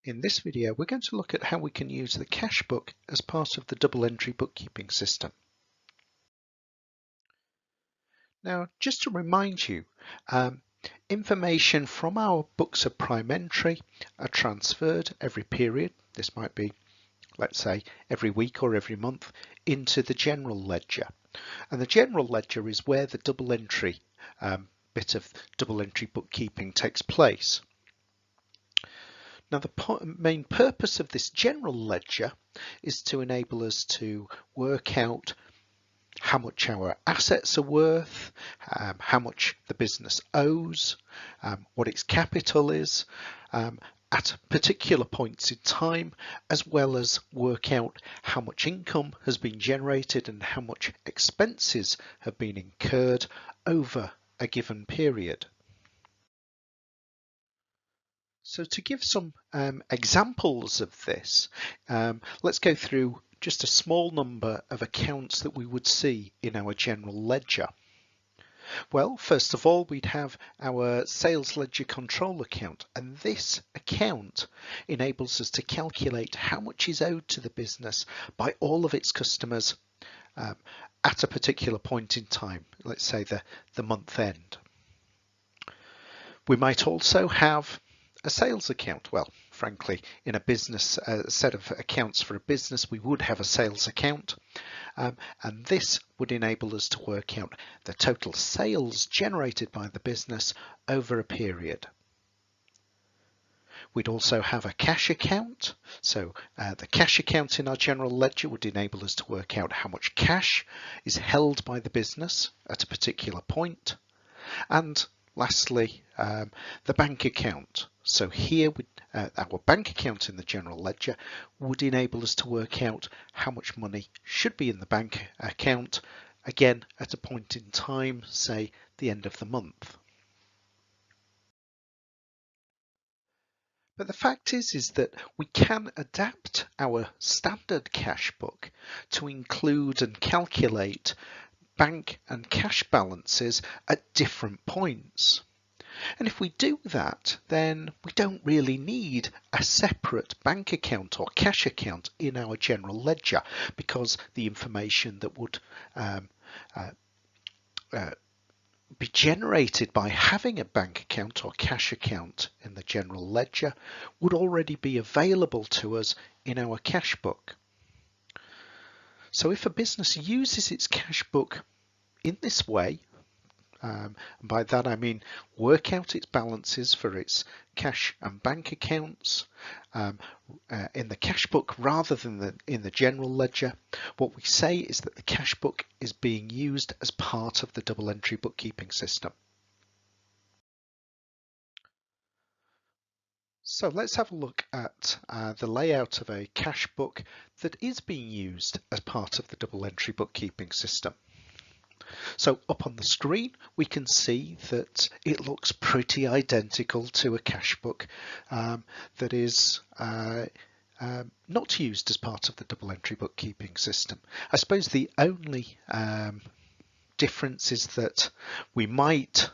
In this video, we're going to look at how we can use the cash book as part of the double entry bookkeeping system. Now, just to remind you, information from our books of prime entry are transferred every period. This might be, let's say, every week or every month into the general ledger. And the general ledger is where the double entry bit of double entry bookkeeping takes place. Now, the main purpose of this general ledger is to enable us to work out how much our assets are worth, how much the business owes, what its capital is at particular points in time, as well as work out how much income has been generated and how much expenses have been incurred over a given period. So to give some examples of this, let's go through just a small number of accounts that we would see in our general ledger. Well, first of all, we'd have our sales ledger control account, and this account enables us to calculate how much is owed to the business by all of its customers at a particular point in time, let's say the month end. We might also have a sales account. Well, frankly, in a business set of accounts for a business, we would have a sales account, and this would enable us to work out the total sales generated by the business over a period. We'd also have a cash account. So the cash account in our general ledger would enable us to work out how much cash is held by the business at a particular point. And lastly, the bank account. So here, our bank account in the general ledger would enable us to work out how much money should be in the bank account, again, at a point in time, say the end of the month. But the fact is that we can adapt our standard cash book to include and calculate bank and cash balances at different points. And if we do that, then we don't really need a separate bank account or cash account in our general ledger, because the information that would be generated by having a bank account or cash account in the general ledger would already be available to us in our cash book. So if a business uses its cash book in this way, and by that I mean work out its balances for its cash and bank accounts in the cash book rather than in the general ledger, what we say is that the cash book is being used as part of the double entry bookkeeping system. So let's have a look at the layout of a cash book that is being used as part of the double entry bookkeeping system. So up on the screen, we can see that it looks pretty identical to a cash book that is not used as part of the double entry bookkeeping system. I suppose the only difference is that we might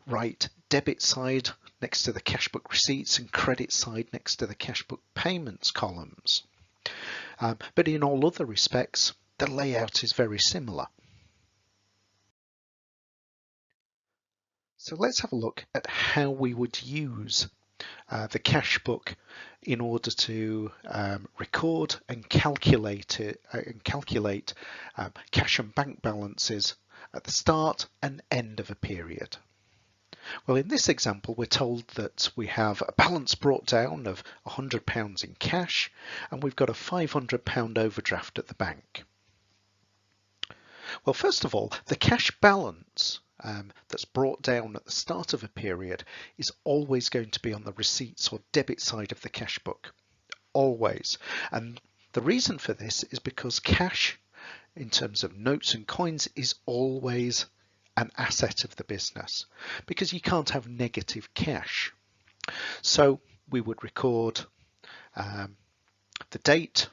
write debit side next to the cash book receipts and credit side next to the cash book payments columns. But in all other respects, the layout is very similar. So let's have a look at how we would use the cash book in order to record and calculate cash and bank balances at the start and end of a period. Well, in this example, we're told that we have a balance brought down of £100 in cash, and we've got a £500 overdraft at the bank. Well, first of all, the cash balance that's brought down at the start of a period is always going to be on the receipts or debit side of the cash book, always. And the reason for this is because cash, in terms of notes and coins, is always an asset of the business, because you can't have negative cash. So we would record the date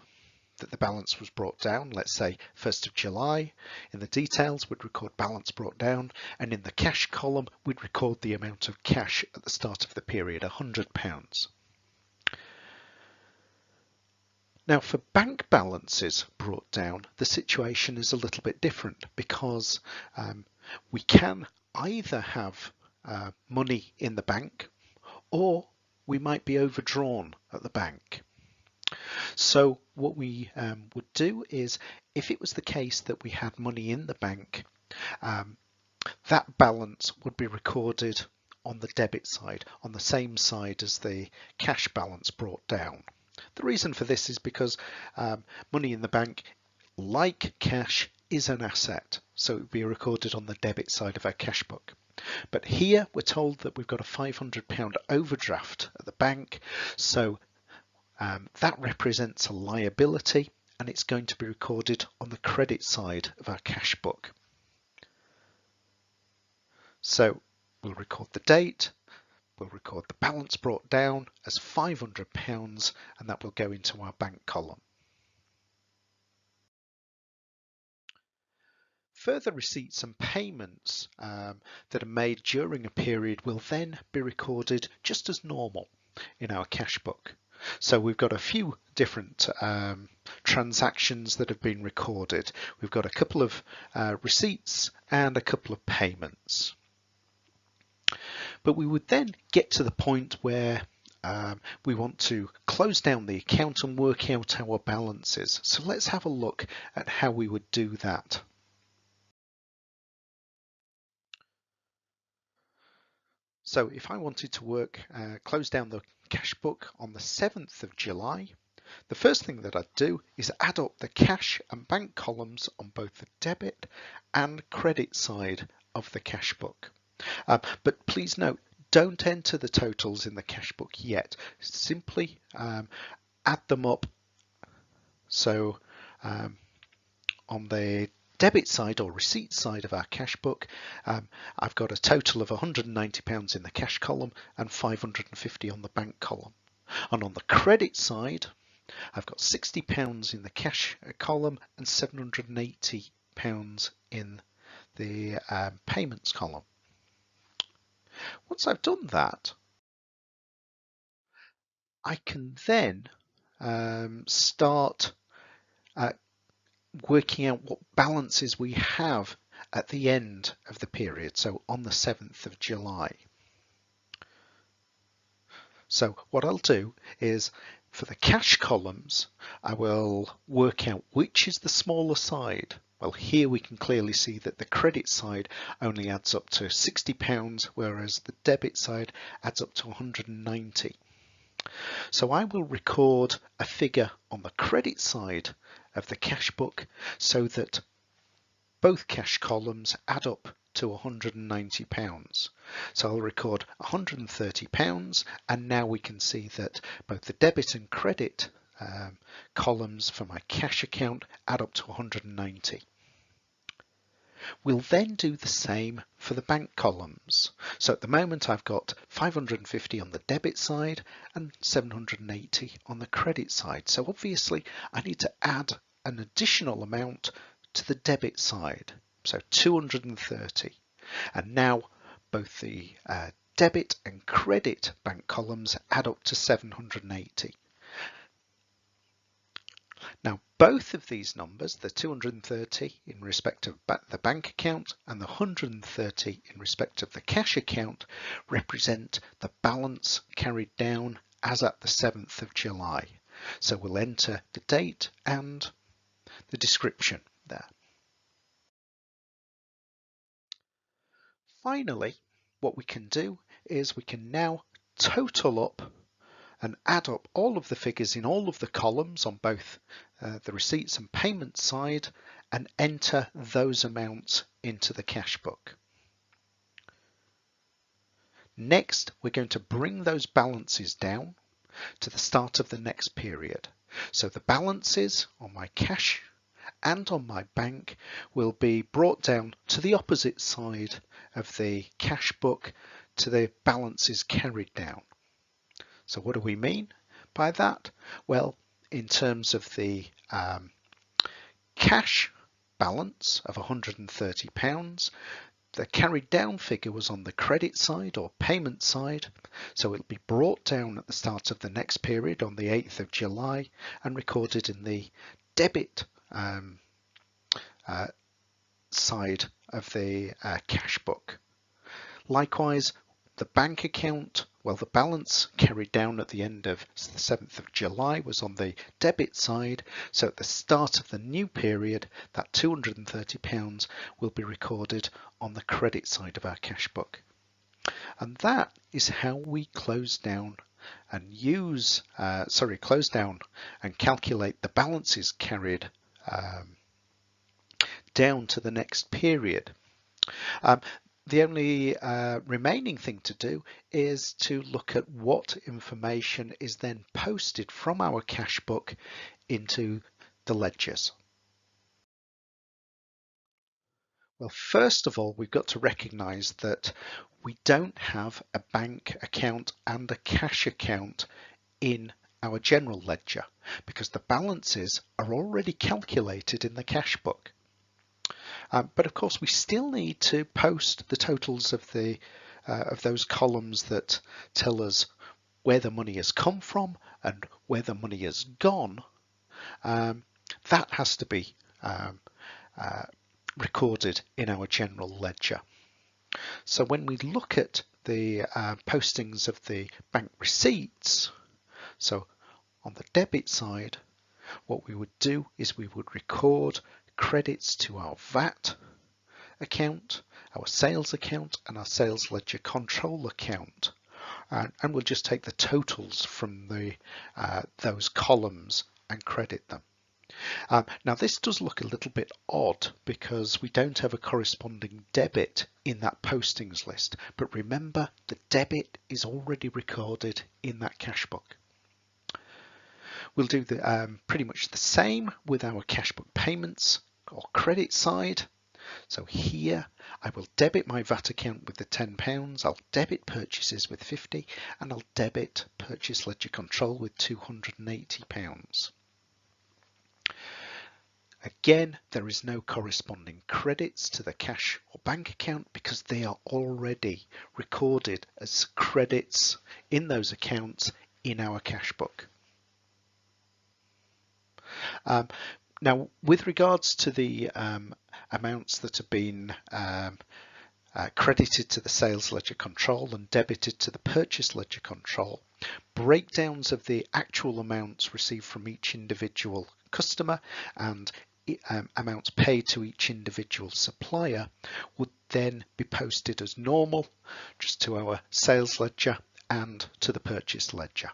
that the balance was brought down, let's say 1st of July. In the details, we'd record balance brought down, and in the cash column, we'd record the amount of cash at the start of the period, £100. Now for bank balances brought down, the situation is a little bit different because we can either have money in the bank or we might be overdrawn at the bank. So what we would do is, if it was the case that we had money in the bank, that balance would be recorded on the debit side, on the same side as the cash balance brought down. The reason for this is because money in the bank, like cash, is an asset, so it would be recorded on the debit side of our cash book. But here we're told that we've got a £500 overdraft at the bank, so that represents a liability and it's going to be recorded on the credit side of our cash book. So we'll record the date, we'll record the balance brought down as £500, and that will go into our bank column. Further receipts and payments that are made during a period will then be recorded just as normal in our cash book. So we've got a few different transactions that have been recorded. We've got a couple of receipts and a couple of payments. But we would then get to the point where we want to close down the account and work out our balances. So let's have a look at how we would do that. So if I wanted to close down the cash book on the 7th of July, the first thing that I'd do is add up the cash and bank columns on both the debit and credit side of the cash book. But please note, don't enter the totals in the cash book yet. Simply add them up. So on the debit side or receipt side of our cash book, I've got a total of £190 in the cash column and £550 on the bank column. And on the credit side, I've got £60 in the cash column and £780 in the payments column. Once I've done that, I can then start working out what balances we have at the end of the period, so on the 7th of July. So what I'll do is, for the cash columns, I will work out which is the smaller side. Well, here we can clearly see that the credit side only adds up to £60, whereas the debit side adds up to 190. So I will record a figure on the credit side of the cash book so that both cash columns add up to £190. So I'll record £130, and now we can see that both the debit and credit columns for my cash account add up to 190. We'll then do the same for the bank columns. So at the moment I've got 550 on the debit side and 780 on the credit side. So obviously I need to add an additional amount to the debit side, so 230. And now both the debit and credit bank columns add up to 780. Now both of these numbers, the 230 in respect of the bank account and the 130 in respect of the cash account, represent the balance carried down as at the 7th of July. So we'll enter the date and the description there. Finally, what we can do is we can now total up and add up all of the figures in all of the columns on both the receipts and payments side and enter those amounts into the cash book. Next, we're going to bring those balances down to the start of the next period. So the balances on my cash and on my bank will be brought down to the opposite side of the cash book to the balances carried down. So what do we mean by that? Well, in terms of the cash balance of £130, The carried down figure was on the credit side or payment side, so it'll be brought down at the start of the next period on the 8th of July and recorded in the debit side of the cash book. Likewise, the bank account, well, the balance carried down at the end of the 7th of July was on the debit side, so at the start of the new period, that £230 will be recorded on the credit side of our cash book. And that is how we close down and close down and calculate the balances carried down to the next period. The only remaining thing to do is to look at what information is then posted from our cash book into the ledgers. Well, first of all, we've got to recognise that we don't have a bank account and a cash account in our general ledger because the balances are already calculated in the cash book. But of course, we still need to post the totals of those columns that tell us where the money has come from and where the money has gone. That has to be recorded in our general ledger. So when we look at the postings of the bank receipts, so on the debit side, what we would do is we would record credits to our VAT account, our sales account, and our sales ledger control account. And we'll just take the totals from those columns and credit them. Now this does look a little bit odd because we don't have a corresponding debit in that postings list, but remember the debit is already recorded in that cash book. We'll do pretty much the same with our cash book payments or credit side. So here I will debit my VAT account with the £10, I'll debit purchases with 50, and I'll debit purchase ledger control with £280. Again, there is no corresponding credits to the cash or bank account because they are already recorded as credits in those accounts in our cash book. Now, with regards to the amounts that have been credited to the sales ledger control and debited to the purchase ledger control, breakdowns of the actual amounts received from each individual customer and amounts paid to each individual supplier would then be posted as normal just to our sales ledger and to the purchase ledger.